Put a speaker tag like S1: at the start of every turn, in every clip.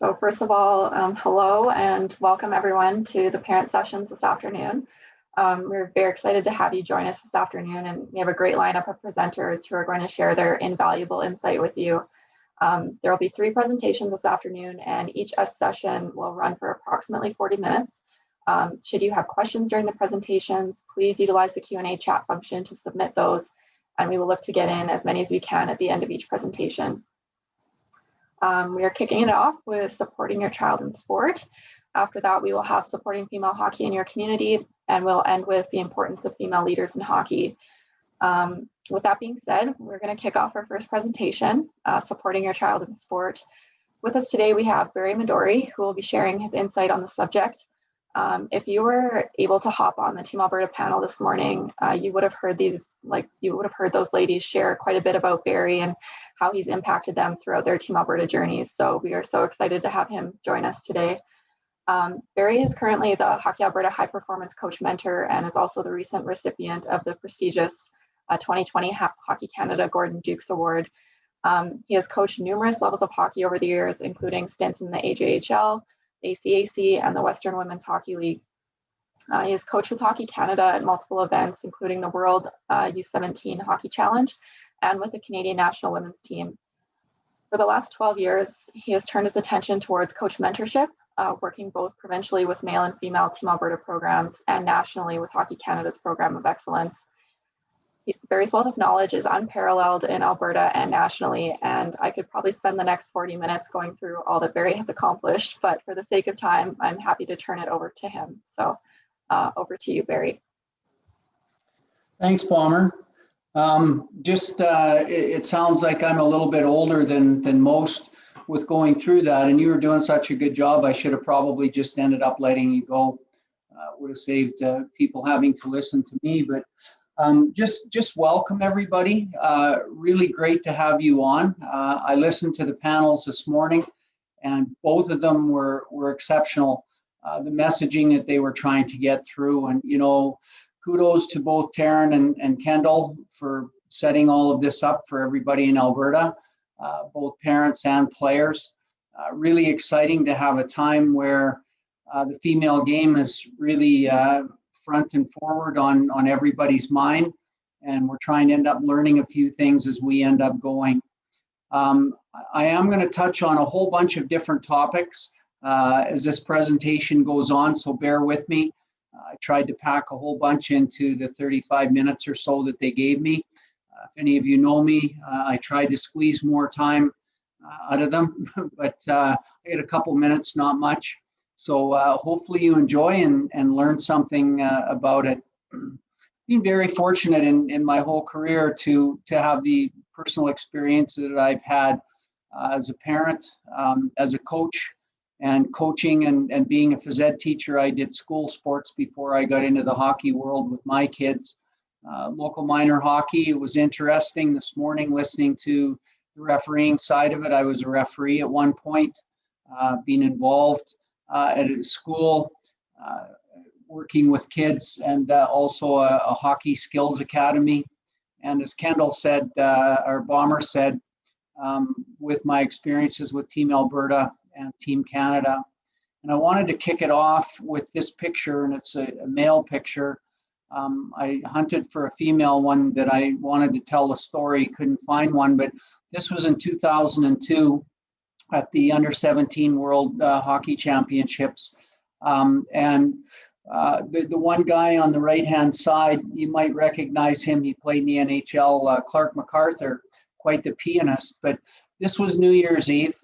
S1: So first of all, hello and welcome everyone to the parent sessions this afternoon. We're very excited to have you join us this afternoon, and we have a great lineup of presenters who are going to share their invaluable insight with you. There will be 3 presentations this afternoon, and each session will run for approximately 40 minutes. Should you have questions during the presentations, please utilize the Q&A chat function to submit those, and we will look to get in as many as we can at the end of each presentation. We are kicking it off with supporting your child in sport. After that, we will have supporting female hockey in your community, and we'll end with the importance of female leaders in hockey. With that being said, we're going to kick off our first presentation, supporting your child in sport. With us today, we have Barry Medori, who will be sharing his insight on the subject. If you were able to hop on the Team Alberta panel this morning, you would have heard those ladies share quite a bit about Barry and how he's impacted them throughout their Team Alberta journeys. So we are so excited to have him join us today. Barry is currently the Hockey Alberta High Performance Coach Mentor and is also the recent recipient of the prestigious 2020 Hockey Canada Gordon Dukes Award. He has coached numerous levels of hockey over the years, including stints in the AJHL, ACAC, and the Western Women's Hockey League. He has coached with Hockey Canada at multiple events, including the World U17 Hockey Challenge and with the Canadian National Women's Team. For the last 12 years, he has turned his attention towards coach mentorship, working both provincially with male and female Team Alberta programs and nationally with Hockey Canada's Program of Excellence. Barry's wealth of knowledge is unparalleled in Alberta and nationally, and I could probably spend the next 40 minutes going through all that Barry has accomplished, but for the sake of time, I'm happy to turn it over to him. So over to you, Barry.
S2: Thanks, Palmer. It sounds like I'm a little bit older than most with going through that, and you were doing such a good job. I should have probably just ended up letting you go. Would have saved people having to listen to me, but just welcome everybody. Really great to have you on. I listened to the panels this morning, and both of them were exceptional. The messaging that they were trying to get through, and kudos to both Taryn and Kendall for setting all of this up for everybody in Alberta, both parents and players. Really exciting to have a time where the female game is really front and forward on everybody's mind, and we're trying to end up learning a few things as we end up going. I am going to touch on a whole bunch of different topics as this presentation goes on, so bear with me. I tried to pack a whole bunch into the 35 minutes or so that they gave me. If any of you know me, I tried to squeeze more time out of them, but I had a couple minutes, not much. So hopefully you enjoy and learn something about it. Been very fortunate in my whole career to have the personal experiences that I've had as a parent, as a coach, and coaching and being a phys ed teacher. I did school sports before I got into the hockey world with my kids. Local minor hockey, it was interesting this morning listening to the refereeing side of it. I was a referee at one point, being involved at a school, working with kids, and also a hockey skills academy. And as Kendall said, our Bomber said, with my experiences with Team Alberta and Team Canada. And I wanted to kick it off with this picture, and it's a male picture. I hunted for a female one that I wanted to tell a story, couldn't find one, but this was in 2002 at the Under-17 World Hockey Championships. The one guy on the right-hand side, you might recognize him. He played in the NHL, Clark MacArthur, quite the pianist. But this was New Year's Eve,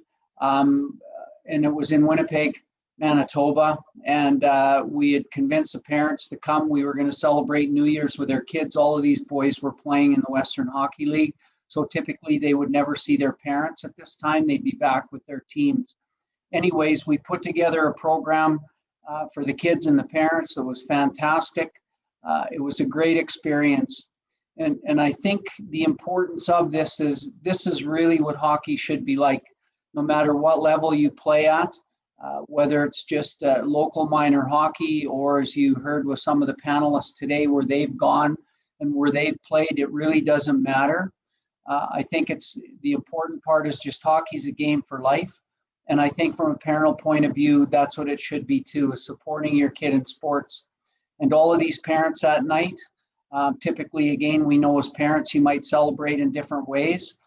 S2: and it was in Winnipeg, Manitoba. And we had convinced the parents to come. We were going to celebrate New Year's with their kids. All of these boys were playing in the Western Hockey League. So typically they would never see their parents at this time. They'd be back with their teams. Anyways, we put together a program for the kids and the parents that was fantastic. It was a great experience. And I think the importance of this is really what hockey should be like, no matter what level you play at, whether it's just local minor hockey or, as you heard with some of the panelists today, where they've gone and where they've played, it really doesn't matter. I think the important part is just hockey's a game for life. And I think from a parental point of view, that's what it should be too, is supporting your kid in sports. And all of these parents at night, typically, again, we know as parents, you might celebrate in different ways,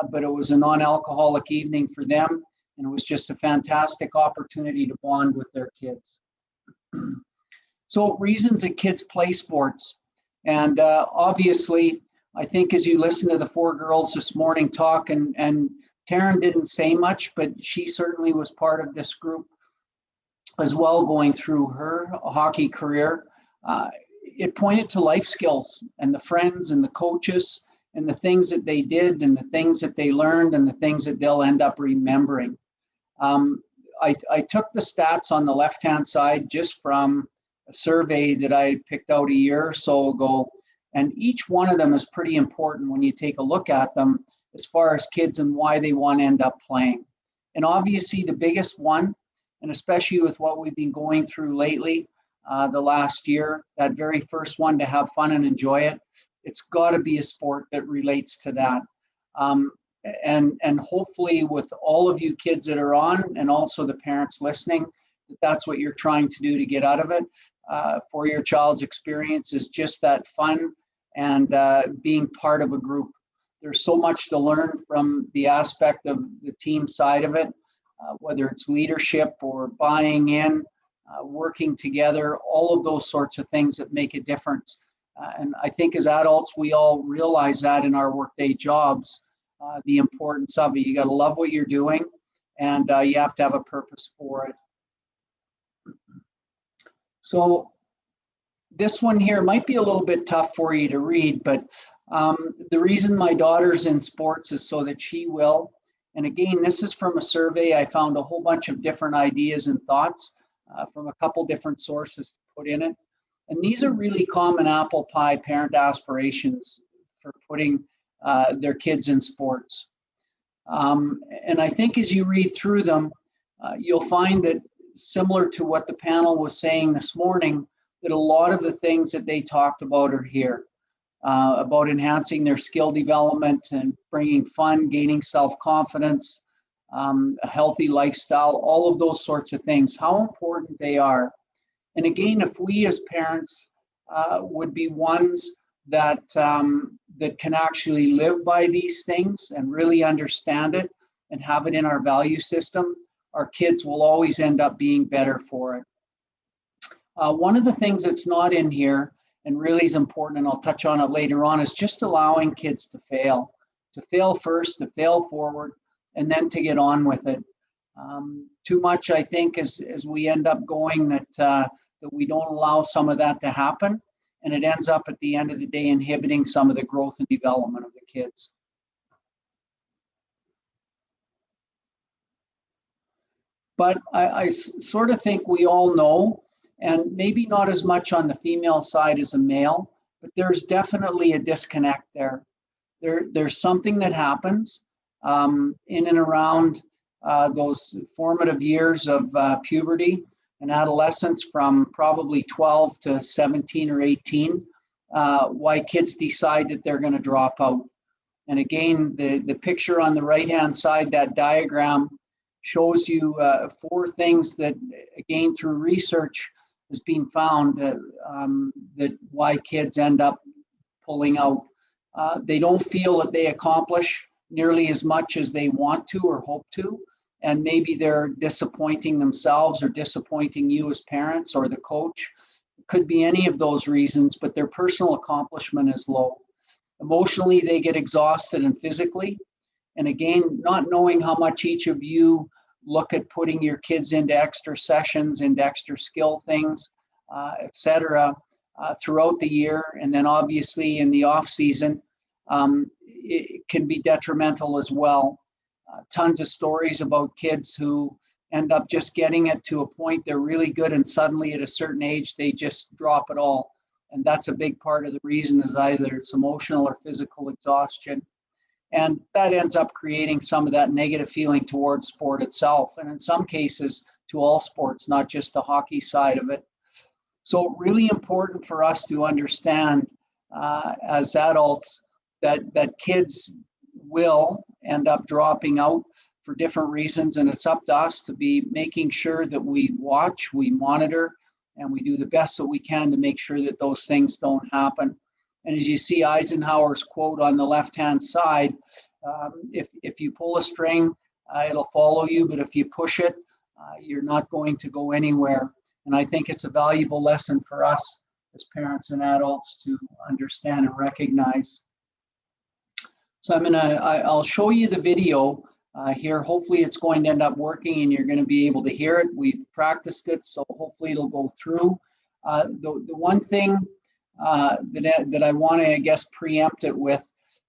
S2: but it was a non-alcoholic evening for them. And it was just a fantastic opportunity to bond with their kids. So reasons that kids play sports. And obviously, I think as you listen to the four girls this morning talk, and Taryn didn't say much, but she certainly was part of this group as well, going through her hockey career. It pointed to life skills and the friends and the coaches and the things that they did and the things that they learned and the things that they'll end up remembering. I took the stats on the left-hand side just from a survey that I picked out a year or so ago, and each one of them is pretty important when you take a look at them as far as kids and why they want to end up playing. And obviously the biggest one, and especially with what we've been going through lately, the last year, that very first one, to have fun and enjoy it, it's got to be a sport that relates to that. And hopefully with all of you kids that are on, and also the parents listening, that's what you're trying to do to get out of it for your child's experience, is just that fun and being part of a group. There's so much to learn from the aspect of the team side of it, whether it's leadership or buying in, working together, all of those sorts of things that make a difference. And I think as adults, we all realize that in our workday jobs, the importance of it. You got to love what you're doing, and you have to have a purpose for it. So this one here might be a little bit tough for you to read, but the reason my daughter's in sports is so that she will. And again, this is from a survey. I found a whole bunch of different ideas and thoughts from a couple different sources to put in it. And these are really common apple pie parent aspirations for putting their kids in sports. And I think as you read through them, you'll find that, similar to what the panel was saying this morning, that a lot of the things that they talked about are here, about enhancing their skill development and bringing fun, gaining self-confidence, a healthy lifestyle, all of those sorts of things, how important they are. And again, if we as parents would be ones that that can actually live by these things and really understand it and have it in our value system, our kids will always end up being better for it. One of the things that's not in here and really is important, and I'll touch on it later on, is just allowing kids to fail first, to fail forward, and then to get on with it. Too much, I think, as we end up going, that we don't allow some of that to happen, and it ends up at the end of the day inhibiting some of the growth and development of the kids. But I sort of think we all know, and maybe not as much on the female side as a male, but there's definitely a disconnect there. There's something that happens in and around those formative years of puberty and adolescence, from probably 12 to 17 or 18, why kids decide that they're going to drop out. And again, the picture on the right-hand side, that diagram, shows you 4 things that, again, through research has been found that why kids end up pulling out. They don't feel that they accomplish nearly as much as they want to or hope to, and maybe they're disappointing themselves or disappointing you as parents or the coach. It could be any of those reasons, but their personal accomplishment is low. Emotionally, they get exhausted, and physically. And again, not knowing how much each of you look at putting your kids into extra sessions, into extra skill things, etc., throughout the year, and then obviously in the off season, it can be detrimental as well. Tons of stories about kids who end up just getting it to a point they're really good, and suddenly at a certain age they just drop it all. And that's a big part of the reason, is either it's emotional or physical exhaustion. And that ends up creating some of that negative feeling towards sport itself, and in some cases to all sports, not just the hockey side of it. So really important for us to understand as adults that kids will end up dropping out for different reasons, and it's up to us to be making sure that we watch, we monitor, and we do the best that we can to make sure that those things don't happen. And as you see Eisenhower's quote on the left-hand side, if you pull a string, it'll follow you, but if you push it, you're not going to go anywhere. And I think it's a valuable lesson for us as parents and adults to understand and recognize. So I'll show you the video here. Hopefully it's going to end up working and you're going to be able to hear it. We've practiced it, so hopefully it'll go through. The one thing that I want to, I guess, preempt it with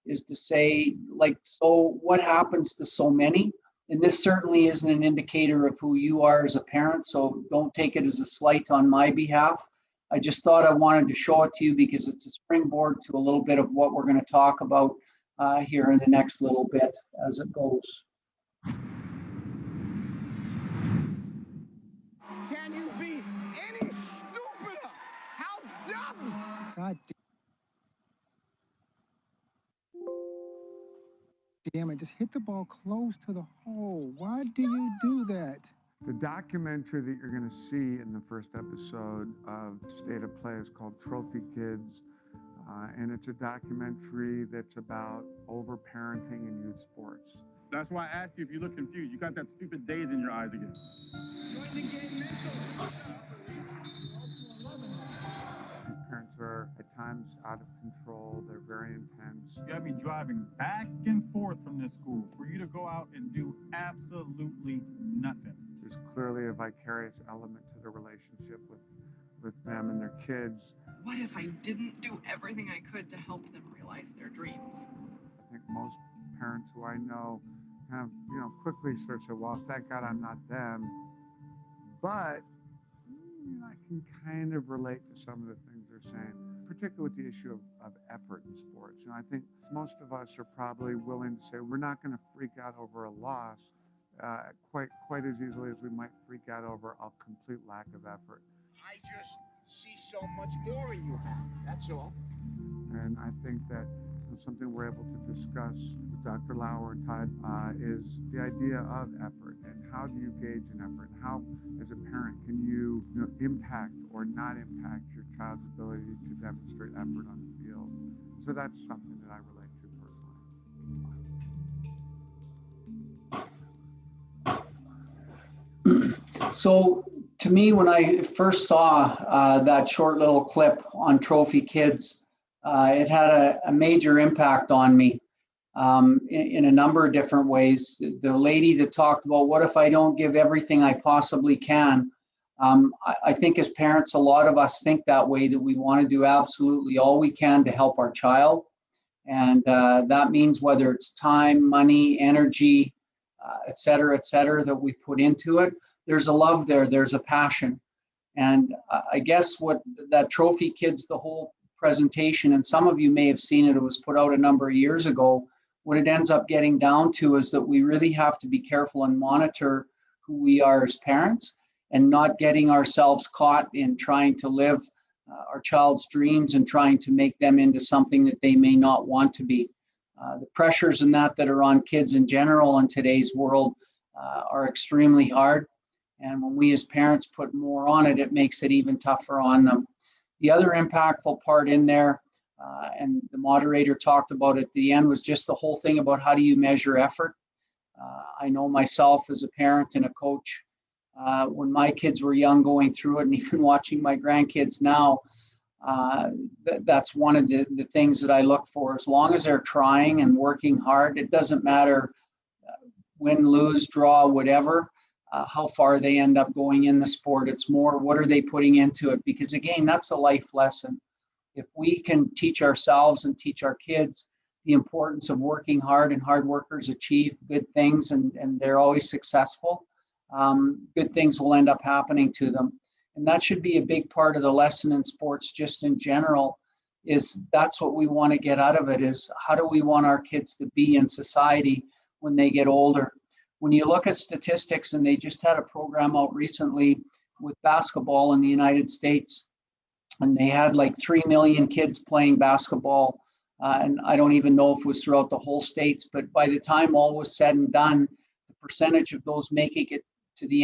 S2: is to say, like, so what happens to so many? And this certainly isn't an indicator of who you are as a parent, so don't take it as a slight on my behalf. I just thought I wanted to show it to you because it's a springboard to a little bit of what we're going to talk about here in the next little bit as it goes.
S3: Can you be any stupider? How dumb! God damn it, just hit the ball close to the hole. Why do you do that?
S4: The documentary that you're going to see in the first episode of State of Play is called Trophy Kids, and it's a documentary that's about overparenting in youth sports.
S5: That's why I asked you if you look confused. You got that stupid daze in your eyes again.
S3: Join the game mental.
S4: These parents are at times out of control. They're very intense.
S5: You got me driving back and forth from this school for you to go out and do absolutely nothing.
S4: There's clearly a vicarious element to the relationship with them and their kids.
S6: What if I didn't do everything I could to help them realize their dreams?
S4: I think most parents who I know have, quickly sort of say, well, thank God I'm not them. But I can kind of relate to some of the things they're saying, particularly with the issue of effort in sports. I think most of us are probably willing to say we're not going to freak out over a loss quite as easily as we might freak out over a complete lack of effort.
S3: I just see so much more in you, Matt. That's all.
S4: And I think that something we're able to discuss with Dr. Lauer and Todd is the idea of effort and how do you gauge an effort? And how, as a parent, can you, impact or not impact your child's ability to demonstrate effort on the field? So that's something that I relate to personally.
S2: So to me, when I first saw that short little clip on Trophy Kids, it had a major impact on me in a number of different ways. The lady that talked about, what if I don't give everything I possibly can? I think as parents, a lot of us think that way, that we want to do absolutely all we can to help our child. And that means whether it's time, money, energy, et cetera, that we put into it. There's a love there, there's a passion. And I guess what that Trophy Kids, the whole presentation, and some of you may have seen it, it was put out a number of years ago. What it ends up getting down to is that we really have to be careful and monitor who we are as parents and not getting ourselves caught in trying to live our child's dreams and trying to make them into something that they may not want to be. The pressures in that are on kids in general in today's world are extremely hard. And when we as parents put more on it, it makes it even tougher on them. The other impactful part in there, and the moderator talked about at the end, was just the whole thing about how do you measure effort. I know myself as a parent and a coach, when my kids were young going through it, and even watching my grandkids now, that's one of the things that I look for. As long as they're trying and working hard, it doesn't matter win, lose, draw, whatever, how far they end up going in the sport. It's more, what are they putting into it? Because again, that's a life lesson. If we can teach ourselves and teach our kids the importance of working hard, and hard workers achieve good things, and they're always successful, good things will end up happening to them. And that should be a big part of the lesson in sports just in general, is that's what we want to get out of it, is how do we want our kids to be in society when they get older? When you look at statistics, and they just had a program out recently with basketball in the United States, and they had like 3 million kids playing basketball, and I don't even know if it was throughout the whole states, but by the time all was said and done, the percentage of those making it to the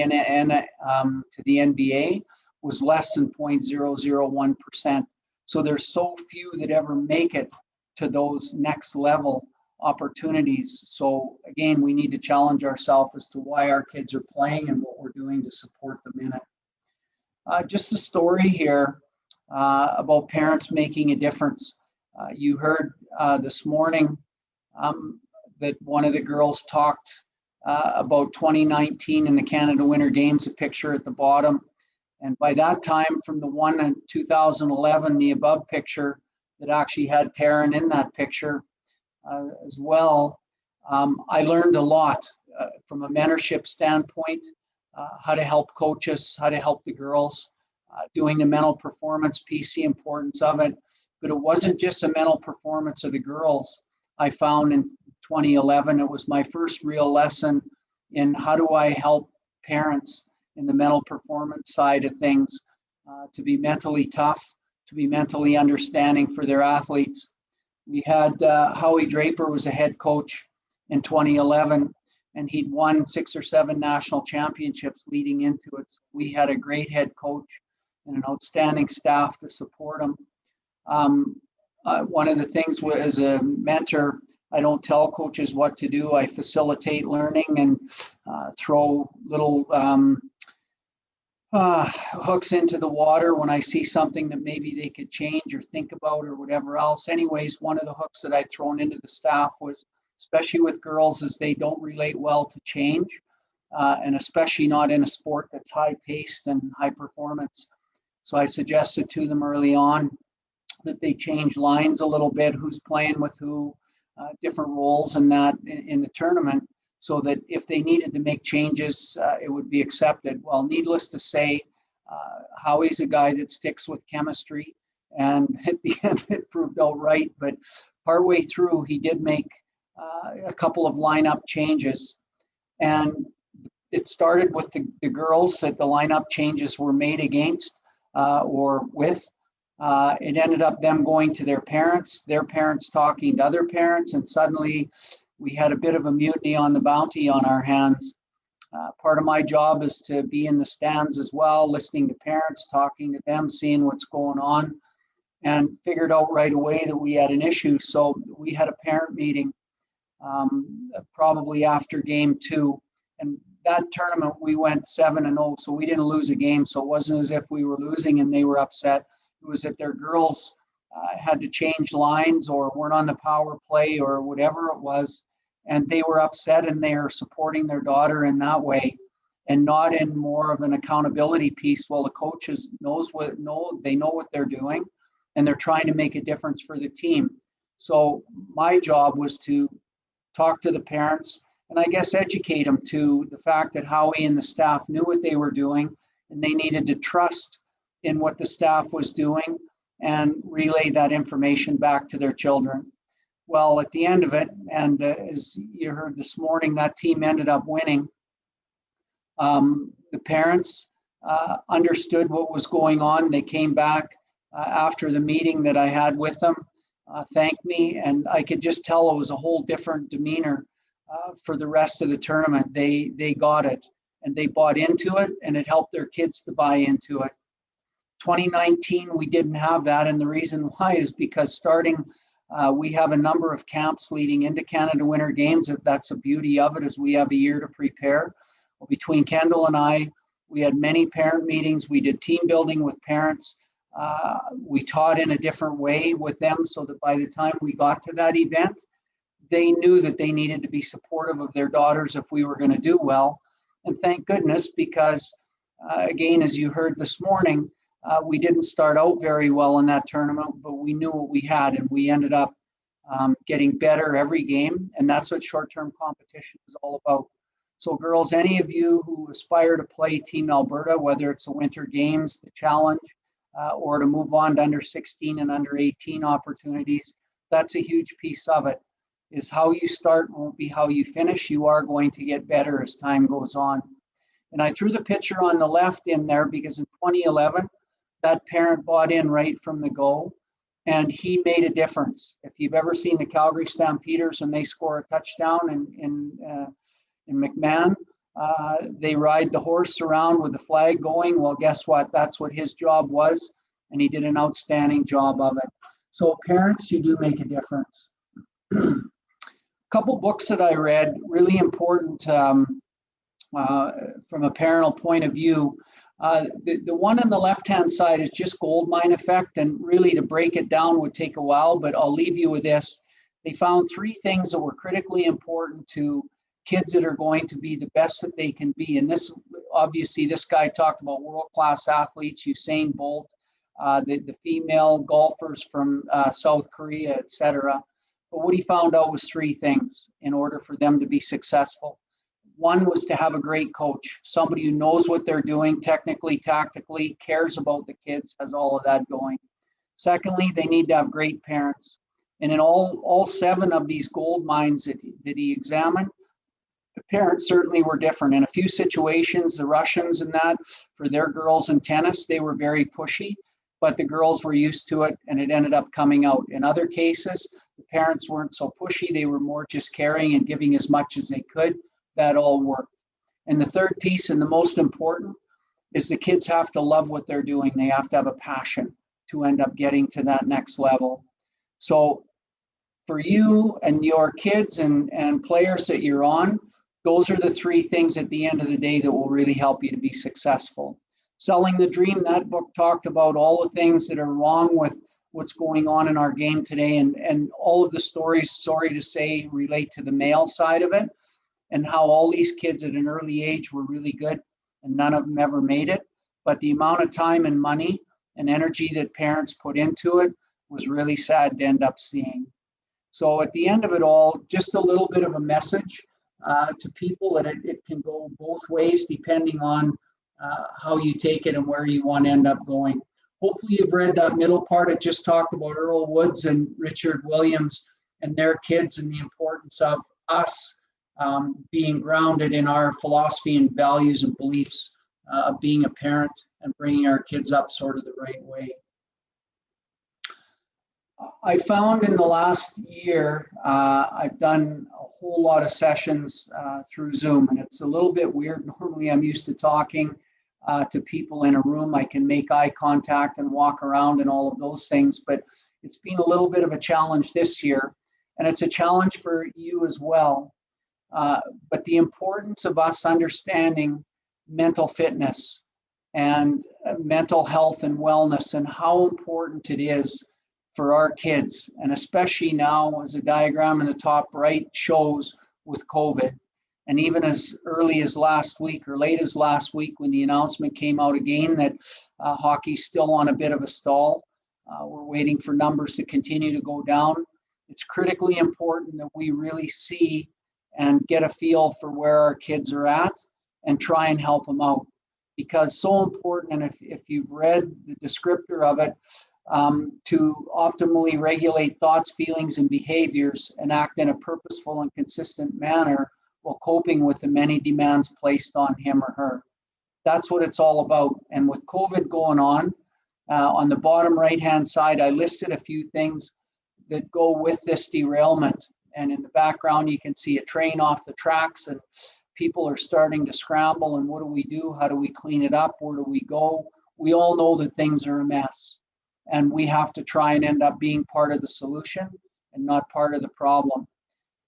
S2: NBA was less than 0.001%. So there's so few that ever make it to those next level opportunities. So again, we need to challenge ourselves as to why our kids are playing and what we're doing to support them in it. Just a story here about parents making a difference. You heard this morning that one of the girls talked about 2019 in the Canada Winter Games, a picture at the bottom. And by that time, from the one in 2011, the above picture that actually had Taryn in that picture as well, I learned a lot from a mentorship standpoint, how to help coaches, how to help the girls, doing the mental performance piece, the importance of it. But it wasn't just a mental performance of the girls. I found in 2011, it was my first real lesson in how do I help parents in the mental performance side of things to be mentally tough, to be mentally understanding for their athletes. We had Howie Draper was a head coach in 2011, and he'd won 6 or 7 national championships leading into it. So we had a great head coach and an outstanding staff to support him. One of the things as a mentor, I don't tell coaches what to do. I facilitate learning and throw little hooks into the water when I see something that maybe they could change or think about or whatever else. Anyways, one of the hooks that I'd thrown into the staff was, especially with girls, is they don't relate well to change, and especially not in a sport that's high paced and high performance. So I suggested to them early on that they change lines a little bit, who's playing with who, different roles in that in the tournament, so that if they needed to make changes, it would be accepted. Well, needless to say, Howie's a guy that sticks with chemistry, and at the end it proved out right. But partway through, he did make a couple of lineup changes, and it started with the girls that the lineup changes were made against or with. It ended up them going to their parents talking to other parents, and suddenly we had a bit of a mutiny on the bounty on our hands. Part of my job is to be in the stands as well, listening to parents, talking to them, seeing what's going on, and figured out right away that we had an issue. So we had a parent meeting probably after game 2. And that tournament, we went 7-0, so we didn't lose a game. So it wasn't as if we were losing and they were upset. It was that their girls had to change lines or weren't on the power play or whatever it was. And they were upset, and they are supporting their daughter in that way and not in more of an accountability piece. Well, the coaches know what they're doing, and they're trying to make a difference for the team. So my job was to talk to the parents and I guess educate them to the fact that Howie and the staff knew what they were doing, and they needed to trust in what the staff was doing and relay that information back to their children. Well, at the end of it, and as you heard this morning, that team ended up winning. The parents understood what was going on. They came back after the meeting that I had with them, thanked me, and I could just tell it was a whole different demeanor for the rest of the tournament. They got it, and they bought into it, and it helped their kids to buy into it. 2019, we didn't have that, and the reason why is because we have a number of camps leading into Canada Winter Games. That's the beauty of it, is we have a year to prepare. Well, between Kendall and I, we had many parent meetings. We did team building with parents. We taught in a different way with them so that by the time we got to that event, they knew that they needed to be supportive of their daughters if we were going to do well. And thank goodness, because again, as you heard this morning, we didn't start out very well in that tournament, but we knew what we had, and we ended up getting better every game. And that's what short-term competition is all about. So girls, any of you who aspire to play Team Alberta, whether it's the Winter Games, the Challenge, or to move on to under 16 and under 18 opportunities, that's a huge piece of it. Is how you start won't be how you finish. You are going to get better as time goes on. And I threw the picture on the left in there because in 2011, that parent bought in right from the go, and he made a difference. If you've ever seen the Calgary Stampeders and they score a touchdown In McMahon, they ride the horse around with the flag going. Well, guess what? That's what his job was, and he did an outstanding job of it. So parents, you do make a difference. Couple books that I read, really important from a parental point of view. The one on the left-hand side is just Goldmine Effect, and really to break it down would take a while, but I'll leave you with this. They found 3 things that were critically important to kids that are going to be the best that they can be. And this, obviously, this guy talked about world-class athletes, Usain Bolt, the female golfers from South Korea, etc. But what he found out was 3 things in order for them to be successful. One was to have a great coach, somebody who knows what they're doing technically, tactically, cares about the kids, has all of that going. Secondly, they need to have great parents. And in all 7 of these gold mines that he examined, the parents certainly were different. In a few situations, the Russians and that, for their girls in tennis, they were very pushy, but the girls were used to it and it ended up coming out. In other cases, the parents weren't so pushy. They were more just caring and giving as much as they could. That all worked. And the third piece, and the most important, is the kids have to love what they're doing. They have to have a passion to end up getting to that next level. So for you and your kids and players that you're on, those are the 3 things at the end of the day that will really help you to be successful. Selling the Dream, that book talked about all the things that are wrong with what's going on in our game today, and all of the stories, sorry to say, relate to the male side of it, and how all these kids at an early age were really good and none of them ever made it. But the amount of time and money and energy that parents put into it was really sad to end up seeing. So at the end of it all, just a little bit of a message to people that it can go both ways depending on how you take it and where you want to end up going. Hopefully you've read that middle part. It just talked about Earl Woods and Richard Williams and their kids and the importance of us being grounded in our philosophy and values and beliefs of being a parent and bringing our kids up sort of the right way. I found in the last year, I've done a whole lot of sessions through Zoom, and it's a little bit weird. Normally I'm used to talking to people in a room. I can make eye contact and walk around and all of those things, but it's been a little bit of a challenge this year, and it's a challenge for you as well. But the importance of us understanding mental fitness and mental health and wellness and how important it is for our kids, and especially now, as the diagram in the top right shows with COVID, and even as early as last week or late as last week when the announcement came out again that hockey's still on a bit of a stall. We're waiting for numbers to continue to go down. It's critically important that we really see and get a feel for where our kids are at and try and help them out, because so important. And if you've read the descriptor of it, to optimally regulate thoughts, feelings, and behaviors and act in a purposeful and consistent manner while coping with the many demands placed on him or her. That's what it's all about. And with COVID going on the bottom right-hand side, I listed a few things that go with this derailment. And in the background, you can see a train off the tracks and people are starting to scramble. And what do we do? How do we clean it up? Where do we go? We all know that things are a mess. And we have to try and end up being part of the solution and not part of the problem.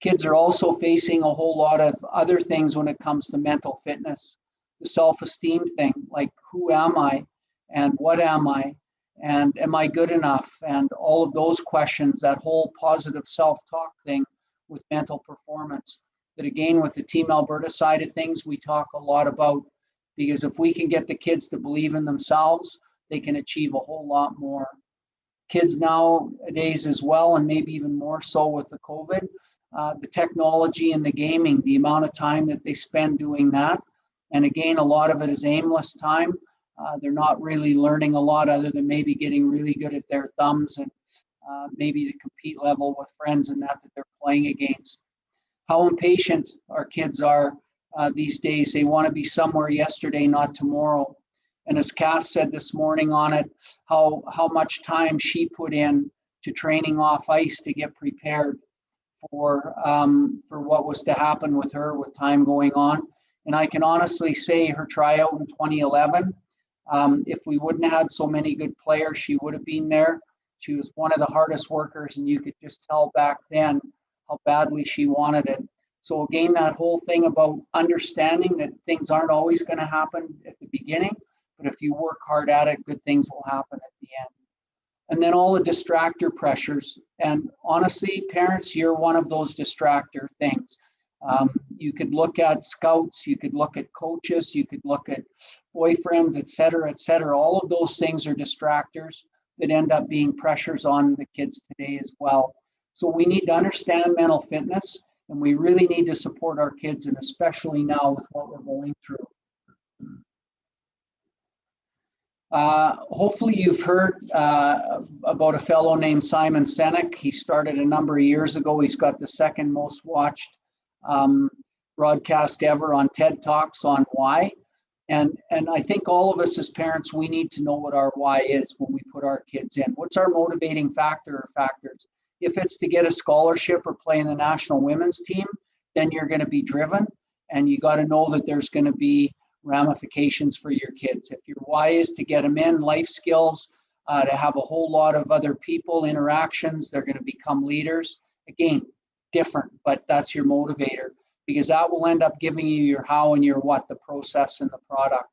S2: Kids are also facing a whole lot of other things when it comes to mental fitness. The self-esteem thing, like who am I and what am I and am I good enough? And all of those questions, that whole positive self-talk thing with mental performance. That again, with the Team Alberta side of things, we talk a lot about, because if we can get the kids to believe in themselves, they can achieve a whole lot more. Kids nowadays as well, and maybe even more so with the COVID, the technology and the gaming, the amount of time that they spend doing that. And again, a lot of it is aimless time. They're not really learning a lot other than maybe getting really good at their thumbs and maybe the compete level with friends and that they're playing against. How impatient our kids are these days. They want to be somewhere yesterday, not tomorrow. And as Cass said this morning on it, how much time she put in to training off ice to get prepared for what was to happen with her with time going on. And I can honestly say her tryout in 2011, if we wouldn't have had so many good players, she would have been there. She was one of the hardest workers, and you could just tell back then how badly she wanted it. So again, that whole thing about understanding that things aren't always going to happen at the beginning, but if you work hard at it, good things will happen at the end. And then all the distractor pressures. And honestly, parents, you're one of those distractor things. You could look at scouts, you could look at coaches, you could look at boyfriends, et cetera, et cetera. All of those things are distractors that end up being pressures on the kids today as well. So we need to understand mental fitness, and we really need to support our kids, and especially now with what we're going through. Hopefully you've heard about a fellow named Simon Sinek. He started a number of years ago. He's got the second most watched broadcast ever on TED Talks on why. And I think all of us as parents, we need to know what our why is when we put our kids in. What's our motivating factor or factors? If it's to get a scholarship or play in the national women's team, then you're going to be driven, and you got to know that there's going to be ramifications for your kids. If your why is to get them in life skills, to have a whole lot of other people interactions, they're going to become leaders. Again, different, but that's your motivator, because that will end up giving you your how and your what, the process and the product.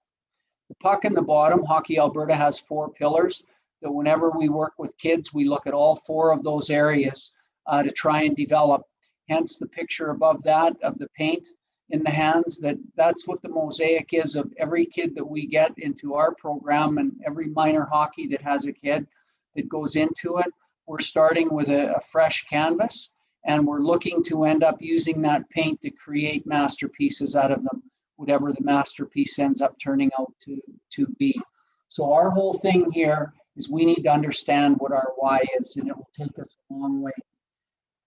S2: The puck in the bottom, Hockey Alberta has 4 pillars that whenever we work with kids, we look at all 4 of those areas to try and develop. Hence the picture above that of the paint in the hands. That's what the mosaic is of every kid that we get into our program, and every minor hockey that has a kid that goes into it. We're starting with a fresh canvas, and we're looking to end up using that paint to create masterpieces out of them, whatever the masterpiece ends up turning out to be. So our whole thing here is we need to understand what our why is, and it will take us a long way.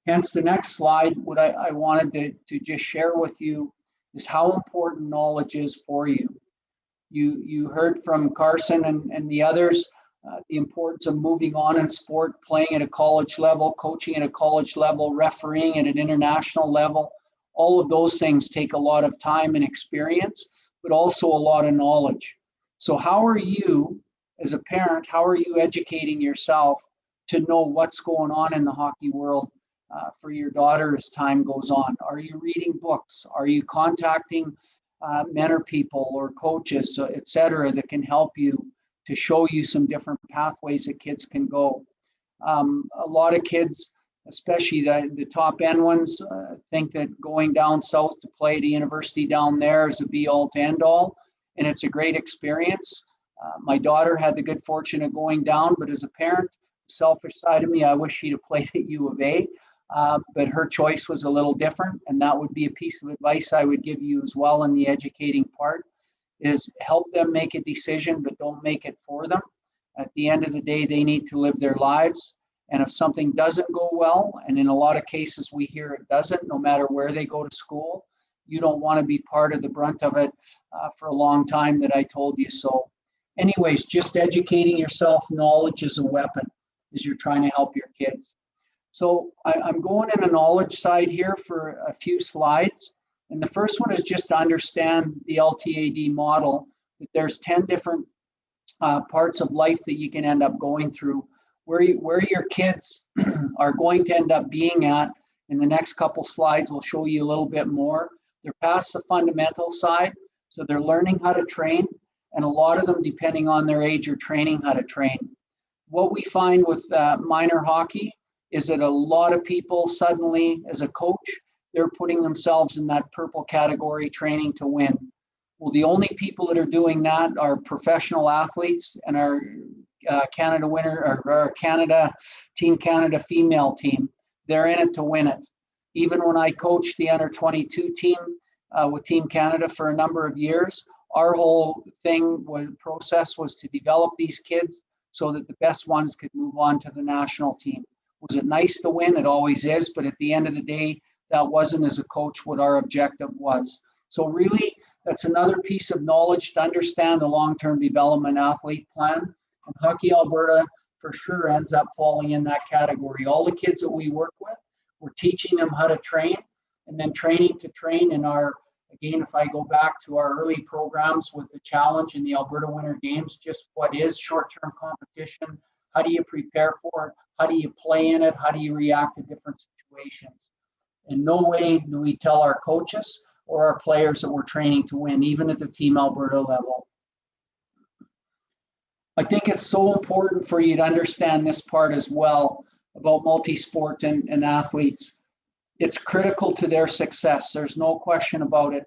S2: Hence the next slide, what I wanted to just share with you is how important knowledge is for you. You heard from Carson and the others, the importance of moving on in sport, playing at a college level, coaching at a college level, refereeing at an international level. All of those things take a lot of time and experience, but also a lot of knowledge. So how are you, as a parent, how are you educating yourself to know what's going on in the hockey world for your daughter as time goes on? Are you reading books? Are you contacting mentor people or coaches, et cetera, that can help you to show you some different pathways that kids can go? A lot of kids, especially the top end ones, think that going down south to play at a university down there is a be all to end all, and it's a great experience. My daughter had the good fortune of going down, but as a parent, the selfish side of me, I wish she'd have played at U of A, but her choice was a little different, and that would be a piece of advice I would give you as well in the educating part, is help them make a decision, but don't make it for them. At the end of the day, they need to live their lives. And if something doesn't go well, and in a lot of cases we hear it doesn't, no matter where they go to school, you don't want to be part of the brunt of it for a long time that I told you so. Anyways, just educating yourself, knowledge is a weapon as you're trying to help your kids. So I'm going in a knowledge side here for a few slides. And the first one is just to understand the LTAD model, that there's 10 different parts of life that you can end up going through, where your kids are going to end up being at. In the next couple slides, we'll show you a little bit more. They're past the fundamental side, so they're learning how to train, and a lot of them, depending on their age, are training how to train. What we find with minor hockey is that a lot of people suddenly, as a coach, they're putting themselves in that purple category, training to win. Well, the only people that are doing that are professional athletes and our Canada winner, or our Canada, Team Canada female team. They're in it to win it. Even when I coached the under 22 team with Team Canada for a number of years, our whole process was to develop these kids so that the best ones could move on to the national team. Was it nice to win? It always is, but at the end of the day, that wasn't, as a coach, what our objective was. So really, that's another piece of knowledge to understand the long-term development athlete plan. And Hockey Alberta for sure ends up falling in that category. All the kids that we work with, We're teaching them how to train, and then training to train in our, again, if I go back to our early programs with the challenge in the Alberta Winter Games, just what is short-term competition? How do you prepare for it? How do you play in it? How do you react to different situations? In no way do we tell our coaches or our players that we're training to win, even at the Team Alberta level. I think it's so important for you to understand this part as well about multi-sport and athletes. It's critical to their success. There's no question about it.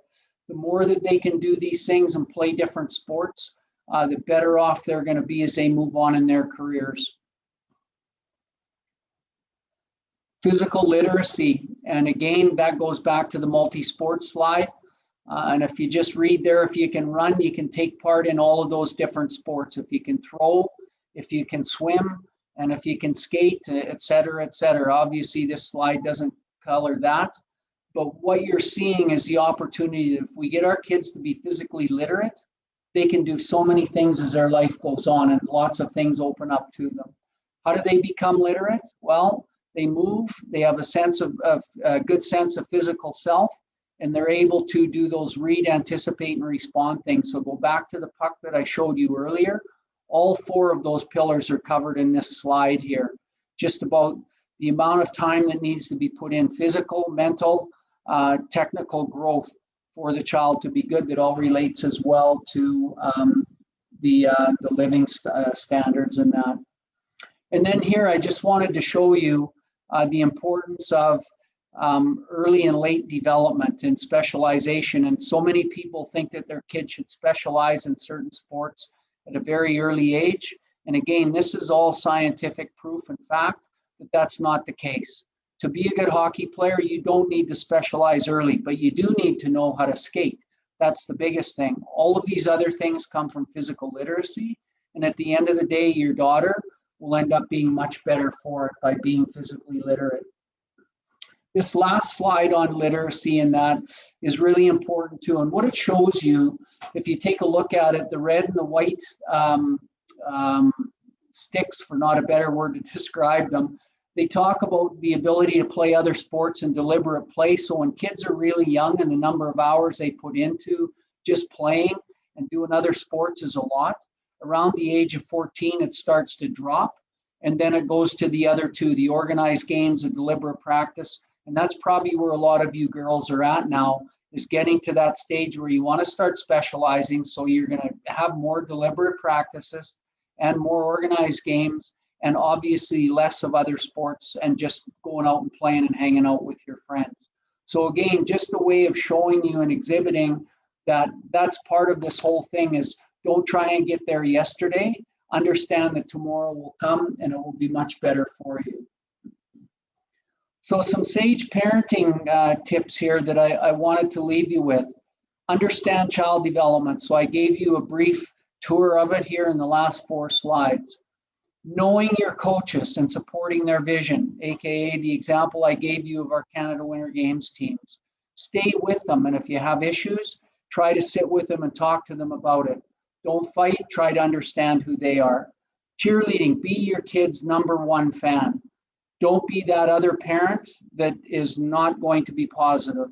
S2: The more that they can do these things and play different sports, the better off they're going to be as they move on in their careers. Physical literacy, and again, that goes back to the multi-sport slide. And if you just read there, if you can run, you can take part in all of those different sports. If you can throw, if you can swim, and if you can skate, et cetera, et cetera. Obviously, this slide doesn't color that. But what you're seeing is the opportunity. If we get our kids to be physically literate, they can do so many things as their life goes on, and lots of things open up to them. How do they become literate? Well, they move, they have a good sense of physical self, and they're able to do those read, anticipate, and respond things. So go back to the puck that I showed you earlier. All 4 of those pillars are covered in this slide here. Just about the amount of time that needs to be put in physical, mental, technical growth for the child to be good. That all relates as well to the living standards and that. And then here I just wanted to show you the importance of early and late development and specialization. And so many people think that their kids should specialize in certain sports at a very early age. And again, this is all scientific proof and fact that that's not the case. To be a good hockey player, you don't need to specialize early, but you do need to know how to skate. That's the biggest thing. All of these other things come from physical literacy. And at the end of the day, your daughter will end up being much better for it by being physically literate. This last slide on literacy and that is really important too. And what it shows you, if you take a look at it, the red and the white sticks, for not a better word to describe them, they talk about the ability to play other sports in deliberate play. So when kids are really young and the number of hours they put into just playing and doing other sports is a lot, around the age of 14, it starts to drop. And then it goes to the other 2, the organized games, the deliberate practice. And that's probably where a lot of you girls are at now, is getting to that stage where you want to start specializing. So you're going to have more deliberate practices and more organized games, and obviously less of other sports and just going out and playing and hanging out with your friends. So again, just a way of showing you and exhibiting that that's part of this whole thing is don't try and get there yesterday. Understand that tomorrow will come and it will be much better for you. So some sage parenting tips here that I wanted to leave you with. Understand child development. So I gave you a brief tour of it here in the last 4 slides. Knowing your coaches and supporting their vision, aka the example I gave you of our Canada Winter Games teams. Stay with them, and if you have issues, try to sit with them and talk to them about it. Don't fight, try to understand who they are. Cheerleading, be your kid's #1 fan. Don't be that other parent that is not going to be positive.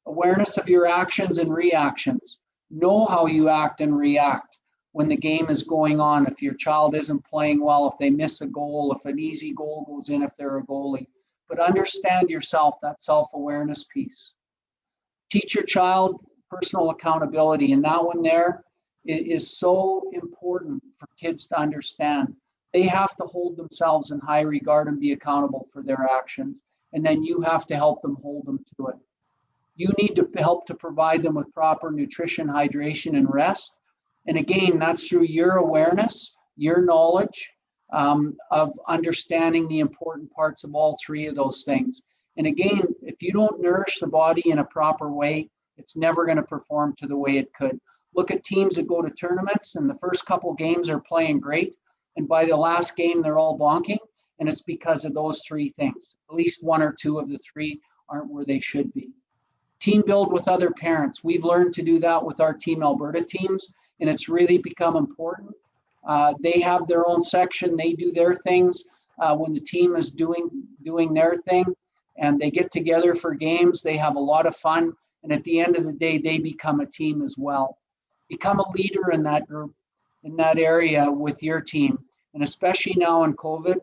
S2: Awareness of your actions and reactions. Know how you act and react when the game is going on. If your child isn't playing well, if they miss a goal, if an easy goal goes in, if they're a goalie. But understand yourself, that self-awareness piece. Teach your child personal accountability, and that one there is so important for kids to understand. They have to hold themselves in high regard and be accountable for their actions, and then you have to help them hold them to it. You need to help to provide them with proper nutrition, hydration, and rest. And again, that's through your awareness, your knowledge of understanding the important parts of all 3 of those things. And again, if you don't nourish the body in a proper way, it's never going to perform to the way it could. Look at teams that go to tournaments and the first couple games are playing great. And by the last game, they're all bonking. And it's because of those 3 things. At least 1 or 2 of the 3 aren't where they should be. Team build with other parents. We've learned to do that with our Team Alberta teams, and it's really become important. They have their own section. They do their things. When the team is doing their thing, and they get together for games. They have a lot of fun. And at the end of the day, they become a team as well. Become a leader in that group, in that area with your team. And especially now in COVID,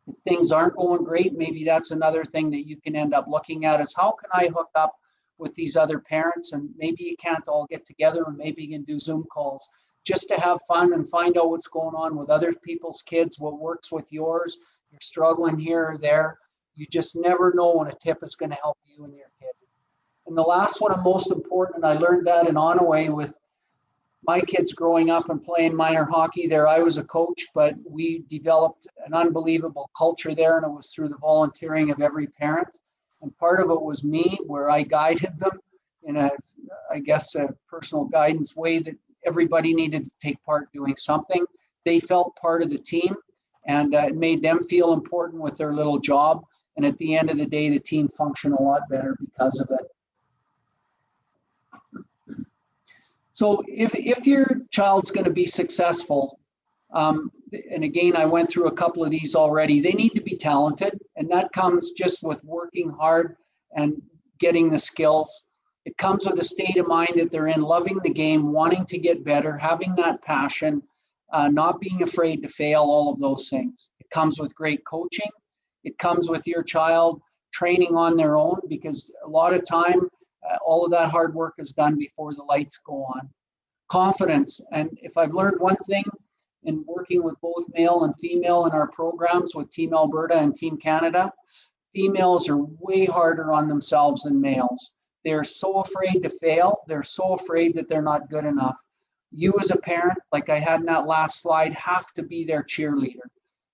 S2: if things aren't going great, maybe that's another thing that you can end up looking at is how can I hook up with these other parents? And maybe you can't all get together, and maybe you can do Zoom calls just to have fun and find out what's going on with other people's kids, what works with yours. You're struggling here or there. You just never know when a tip is going to help you and your kid. And the last one and most important, I learned that in Onaway with my kids growing up and playing minor hockey there. I was a coach, but we developed an unbelievable culture there, and it was through the volunteering of every parent. And part of it was me, where I guided them in a personal guidance way that everybody needed to take part doing something. They felt part of the team, and it made them feel important with their little job. And at the end of the day, the team functioned a lot better because of it. So if your child's going to be successful, and again, I went through a couple of these already, they need to be talented, and that comes just with working hard and getting the skills. It comes with a state of mind that they're in, loving the game, wanting to get better, having that passion, not being afraid to fail, all of those things. It comes with great coaching. It comes with your child training on their own, because a lot of time, all of that hard work is done before the lights go on. Confidence. And if I've learned one thing in working with both male and female in our programs with Team Alberta and Team Canada, females are way harder on themselves than males. They're so afraid to fail. They're so afraid that they're not good enough. You as a parent, like I had in that last slide, have to be their cheerleader.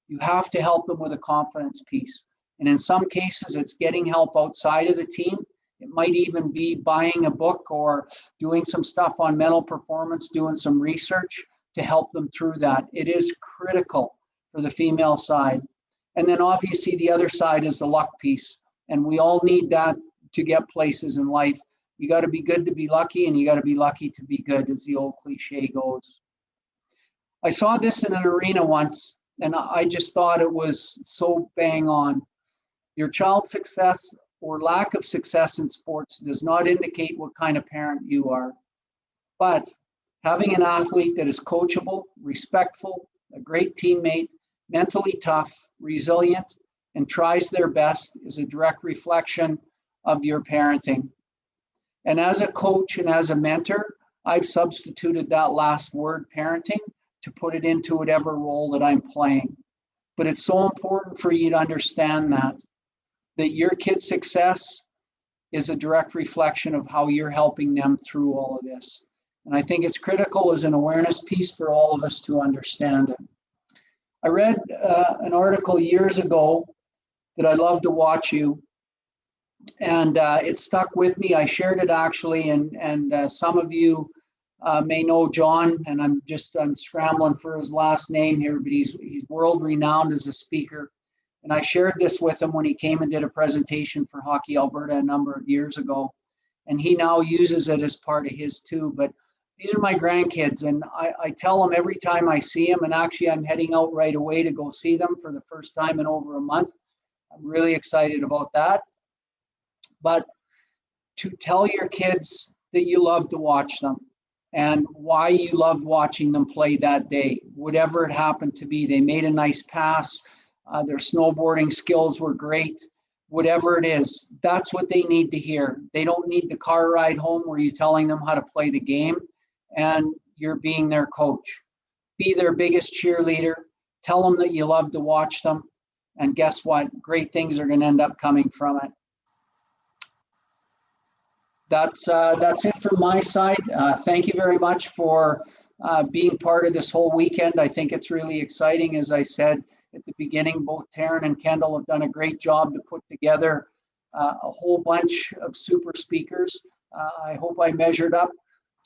S2: You have to help them with a confidence piece. And in some cases, it's getting help outside of the team. It might even be buying a book or doing some stuff on mental performance, doing some research to help them through that. It is critical for the female side. And then obviously the other side is the luck piece. And we all need that to get places in life. You got to be good to be lucky, and you got to be lucky to be good, as the old cliche goes. I saw this in an arena once, and I just thought it was so bang on. Your child's success or lack of success in sports does not indicate what kind of parent you are. But having an athlete that is coachable, respectful, a great teammate, mentally tough, resilient, and tries their best is a direct reflection of your parenting. And as a coach and as a mentor, I've substituted that last word, parenting, to put it into whatever role that I'm playing. But it's so important for you to understand that your kid's success is a direct reflection of how you're helping them through all of this. And I think it's critical as an awareness piece for all of us to understand it. I read an article years ago that I Love to Watch You, and it stuck with me. I shared it actually, and some of you may know John, and I'm scrambling for his last name here, but he's world renowned as a speaker. And I shared this with him when he came and did a presentation for Hockey Alberta a number of years ago. And he now uses it as part of his too. But these are my grandkids, and I tell them every time I see them, and actually I'm heading out right away to go see them for the first time in over a month. I'm really excited about that. But to tell your kids that you love to watch them and why you loved watching them play that day, whatever it happened to be. They made a nice pass. Their snowboarding skills were great. Whatever it is, that's what they need to hear. They don't need the car ride home where you're telling them how to play the game and you're being their coach. Be their biggest cheerleader. Tell them that you love to watch them. And guess what? Great things are going to end up coming from it. That's it from my side. Thank you very much for being part of this whole weekend. I think it's really exciting. As I said at the beginning, both Taryn and Kendall have done a great job to put together a whole bunch of super speakers. I hope I measured up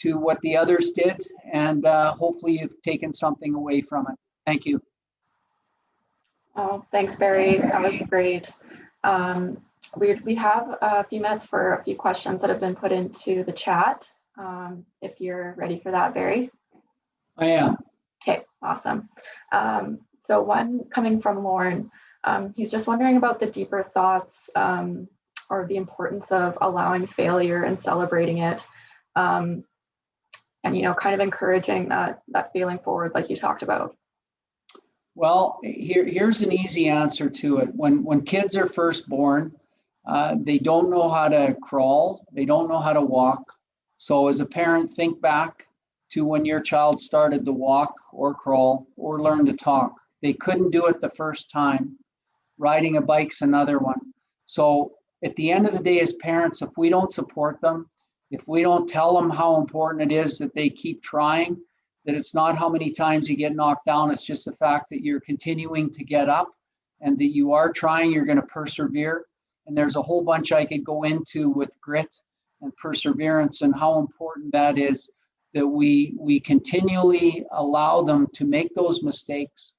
S2: to what the others did, and hopefully you've taken something away from it. Thank you.
S1: Oh, thanks, Barry. That was great. We have a few minutes for a few questions that have been put into the chat. If you're ready for that, Barry.
S2: I am.
S1: Okay, awesome. So one coming from Lauren. He's just wondering about the deeper thoughts or the importance of allowing failure and celebrating it. And, kind of encouraging that feeling forward, like you talked about.
S2: Well, here's an easy answer to it. When kids are first born, they don't know how to crawl, they don't know how to walk. So as a parent, think back to when your child started to walk or crawl or learn to talk. They couldn't do it the first time. Riding a bike's another one. So at the end of the day, as parents, if we don't support them, if we don't tell them how important it is that they keep trying, that it's not how many times you get knocked down, it's just the fact that you're continuing to get up and that you are trying, you're going to persevere. And there's a whole bunch I could go into with grit and perseverance and how important that is, that we continually allow them to make those mistakes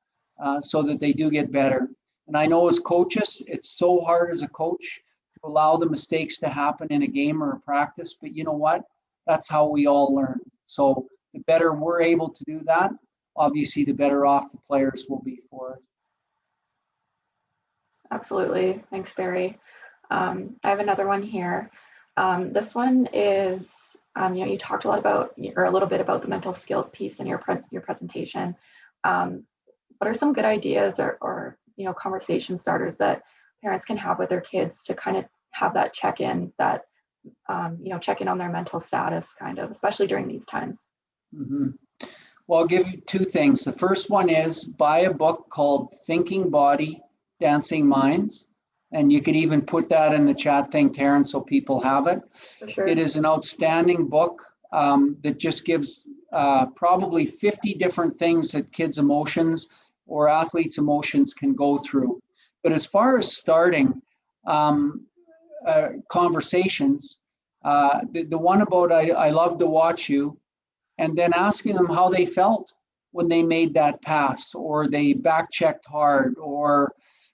S2: so that they do get better. And I know as coaches, it's so hard as a coach to allow the mistakes to happen in a game or a practice, but you know what? That's how we all learn. So the better we're able to do that, obviously the better off the players will be for it.
S1: Absolutely. Thanks, Barry. I have another one here. This one is, you talked a little bit about the mental skills piece in your presentation. What are some good ideas or conversation starters that parents can have with their kids to kind of have that check-in, that check in on their mental status, kind of, especially during these times?
S2: Mm-hmm. Well, I'll give you two things. The first one is buy a book called Thinking Body, Dancing Minds. And you could even put that in the chat thing, Taryn, so people have it.
S1: For sure.
S2: It is an outstanding book that just gives probably 50 different things that kids' emotions or athletes' emotions can go through. But as far as starting conversations, the one about I love to watch you, and then asking them how they felt when they made that pass, or they back checked hard, or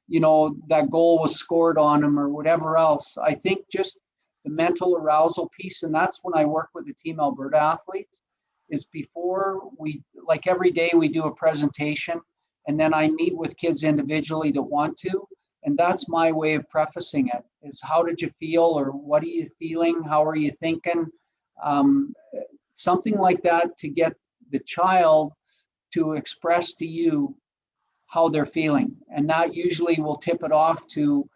S2: that goal was scored on them, or whatever else. I think just the mental arousal piece, and that's when I work with the Team Alberta athletes, is before like every day we do a presentation, and then I meet with kids individually that want to, and that's my way of prefacing it, is how did you feel, or what are you feeling, how are you thinking, something like that, to get the child to express to you how they're feeling. And that usually will tip it off to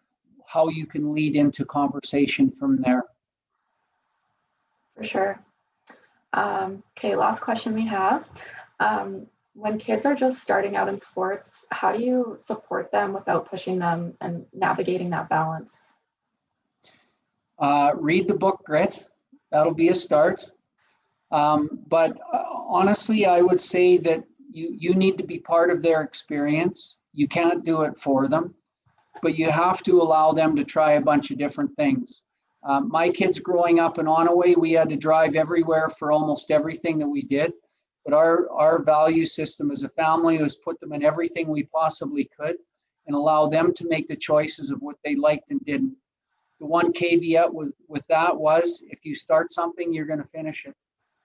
S2: how you can lead into conversation from there.
S1: For sure. Okay, last question we have. When kids are just starting out in sports, how do you support them without pushing them and navigating that balance?
S2: Read the book Grit. That'll be a start. But honestly, I would say that you need to be part of their experience. You can't do it for them, but you have to allow them to try a bunch of different things. My kids growing up in Onaway, we had to drive everywhere for almost everything that we did. But our value system as a family was put them in everything we possibly could and allow them to make the choices of what they liked and didn't. The one caveat with that was, if you start something, you're going to finish it.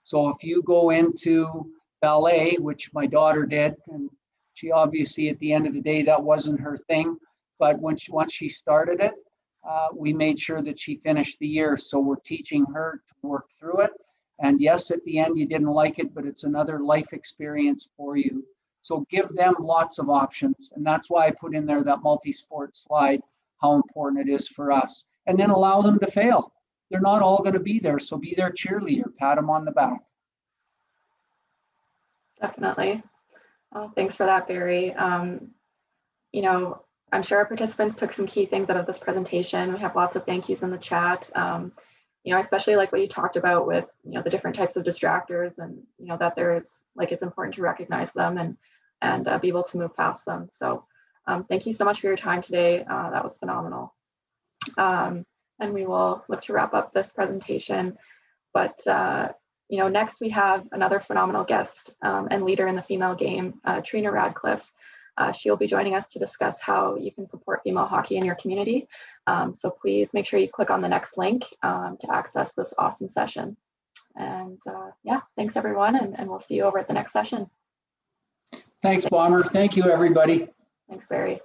S2: So if you go into ballet, which my daughter did, and she obviously at the end of the day, that wasn't her thing. But once she started it, we made sure that she finished the year. So we're teaching her to work through it. And yes, at the end, you didn't like it, but it's another life experience for you. So give them lots of options. And that's why I put in there that multi-sport slide, how important it is for us. And then allow them to fail. They're not all going to be there. So be their cheerleader, pat them on the back.
S1: Definitely. Oh, thanks for that, Barry. I'm sure our participants took some key things out of this presentation. We have lots of thank yous in the chat. Especially like what you talked about with, the different types of distractors, and, that it's important to recognize them and be able to move past them. So thank you so much for your time today. That was phenomenal. And we will look to wrap up this presentation. But, next we have another phenomenal guest and leader in the female game, Trina Radcliffe. She'll be joining us to discuss how you can support female hockey in your community. So please make sure you click on the next link to access this awesome session. And thanks everyone, and we'll see you over at the next session.
S2: Thanks, Bomber. Thank you, everybody.
S1: Thanks, Barry.